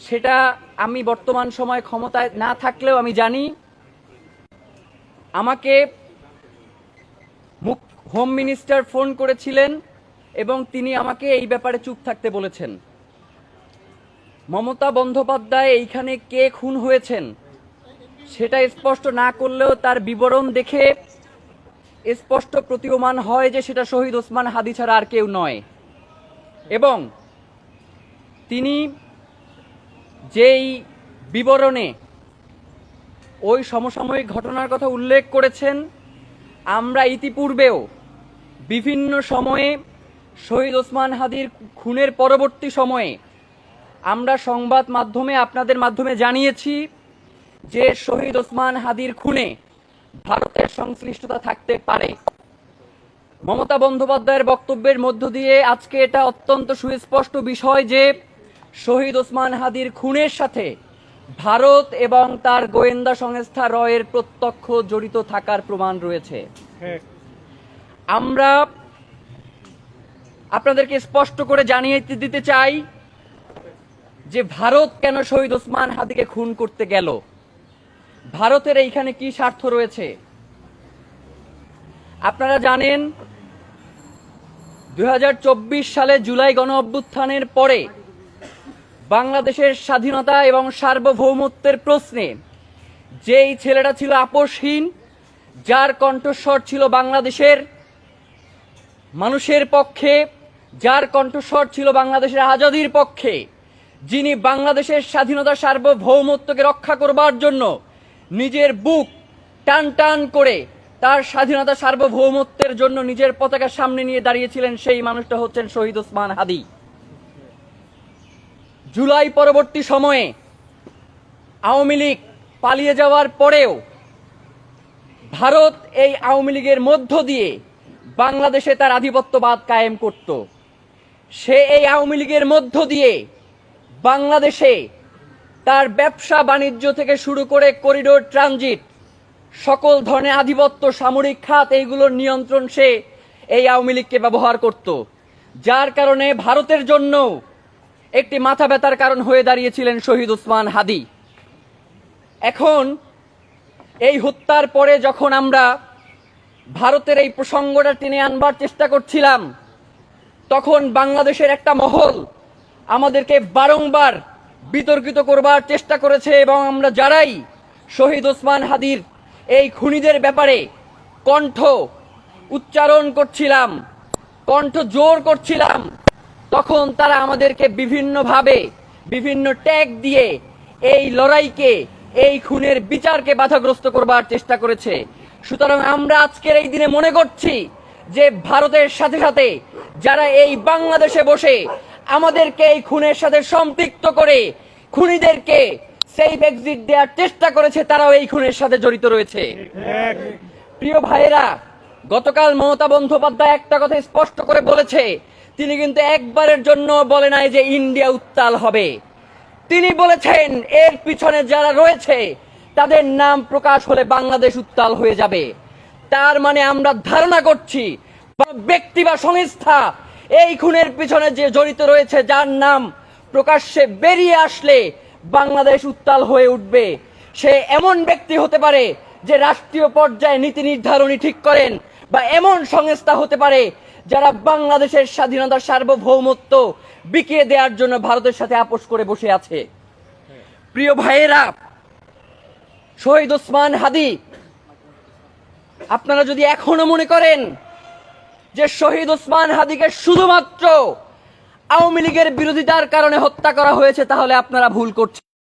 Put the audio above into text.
সেটা আমি বর্তমান সময় ক্ষমতায় না থাকলেও আমি জানি। আমাকে হোম মিনিস্টার ফোন করেছিলেন এবং তিনি আমাকে এই ব্যাপারে চুপ থাকতে বলেছেন। মমতা বন্দ্যোপাধ্যায় এইখানে কে খুন হয়েছেন সেটা স্পষ্ট না করলেও তার বিবরণ দেখে স্পষ্ট প্রতীয়মান হয় যে সেটা শহীদ ওসমান হাদী ছাড়া আর কেউ নয়। এবং তিনি যেই বিবরণে ওই সমসাময়িক ঘটনার কথা উল্লেখ করেছেন, আমরা ইতিপূর্বেও বিভিন্ন সময়ে শহীদ ওসমান হাদীর খুনের পরবর্তী সময়ে আমরা সংবাদ মাধ্যমে আপনাদের মাধ্যমে জানিয়েছি যে শহীদ ওসমান হাদীর খুনে ভারতের সংশ্লিষ্টতা থাকতে পারে। মমতা বন্দ্যোপাধ্যায়ের বক্তব্যের মধ্য দিয়ে আজকে এটা অত্যন্ত সুস্পষ্ট বিষয় যে শহীদ ওসমান হাদীর খুনের সাথে ভারত এবং তার গোয়েন্দা সংস্থা রয়ের প্রত্যক্ষ জড়িত থাকার প্রমাণ রয়েছে। আমরা আপনাদেরকে স্পষ্ট করে জানিয়ে দিতে চাই যে ভারত কেন শহীদ ওসমান হাদীকে খুন করতে গেল, ভারতের এইখানে কি স্বার্থ রয়েছে। আপনারা জানেন 2024 সালে জুলাই গণ অভ্যুত্থানের পরে বাংলাদেশের স্বাধীনতা এবং সার্বভৌমত্বের প্রশ্নে যেই ছেলেটা ছিল আপোষহীন, যার কণ্ঠস্বর ছিল বাংলাদেশের মানুষের পক্ষে, যার কণ্ঠস্বর ছিল বাংলাদেশের আজাদির পক্ষে, যিনি বাংলাদেশের স্বাধীনতা সার্বভৌমত্বকে রক্ষা করবার জন্য নিজের বুক টান টান করে তার স্বাধীনতা সার্বভৌমত্বের জন্য নিজের পতাকা সামনে নিয়ে দাঁড়িয়েছিলেন, সেই মানুষটা হচ্ছেন শহীদ ওসমান হাদী। জুলাই পরবর্তী সময়ে আওয়ামী লীগ পালিয়ে যাওয়ার পরেও ভারত এই আওয়ামী লীগের মধ্য দিয়ে বাংলাদেশে তার আধিপত্যবাদ কায়েম করত। সে এই আওয়ামী লীগের মধ্য দিয়ে বাংলাদেশে তার ব্যবসা বাণিজ্য থেকে শুরু করে করিডোর ট্রানজিট সকল ধরনের আধিপত্য, সামরিক খাত, এইগুলোর নিয়ন্ত্রণ সে এই আওয়ামী লীগকে ব্যবহার করত, যার কারণে ভারতের জন্য একটি মাথা ব্যথার কারণ হয়ে দাঁড়িয়েছিলেন শহীদ ওসমান হাদী। এখন এই হত্যার পরে যখন আমরা ভারতের এই প্রসঙ্গটা টেনে আনবার চেষ্টা করছিলাম, তখন বাংলাদেশের একটা মহল আমাদেরকে বারংবার বিতর্কিত করবার চেষ্টা করেছে এবং আমরা যারাই শহীদ ওসমান হাদীর এই খুনিদের ব্যাপারে কণ্ঠ উচ্চারণ করছিলাম, কণ্ঠ জোর করছিলাম, তখন তারা আমাদেরকে বিভিন্নভাবে বিভিন্ন ট্যাগ দিয়ে এই লড়াইকে, এই খুনের বিচারকে বাধাগ্রস্ত করবার চেষ্টা করেছে। সুতরাং আমরা আজকের এই দিনে মনে করছি যে ভারতের সাথে সাথে যারা এই বাংলাদেশে বসে আমাদেরকে এই খুনের সাথে সম্পৃক্ত করে খুনিদেরকে সেফ এক্সিট দেওয়ার চেষ্টা করেছে, তারাও এই খুনের সাথে জড়িত রয়েছে। প্রিয় ভাইয়েরা, গতকাল মমতা বন্দ্যোপাধ্যায় একটা কথা স্পষ্ট করে বলেছে, তিনি কিন্তু একবারের জন্য বলে নাই যে ইন্ডিয়া উত্তাল হবে। তিনি বলেছেন এর পিছনে যারা রয়েছে তাদের নাম প্রকাশ হলে বাংলাদেশ উত্তাল হয়ে যাবে। তার মানে আমরা ধারণা করছি ব্যক্তি বা সংস্থা এই খুনের পিছনে যে জড়িত রয়েছে, যার নাম প্রকাশ্যে বেরিয়ে আসলে বাংলাদেশ উত্তাল হয়ে উঠবে। সে এমন ব্যক্তি হতে পারে যে রাষ্ট্রীয় পর্যায়ে নীতি নির্ধারণী ঠিক করেন, বা এমন সংস্থা হতে পারে যারা বাংলাদেশের স্বাধীনতা সার্বভৌমত্ব বিকিয়ে দেওয়ার জন্য ভারতের সাথে আপোষ করে বসে আছে। প্রিয় ভাইয়েরা, শহীদ ওসমান হাদী, আপনারা যদি এখনো মনে করেন যে শহীদ ওসমান হাদীকে শুধুমাত্র আওয়ামী লীগের বিরোধিতার কারণে হত্যা করা হয়েছে, তাহলে আপনারা ভুল করছেন।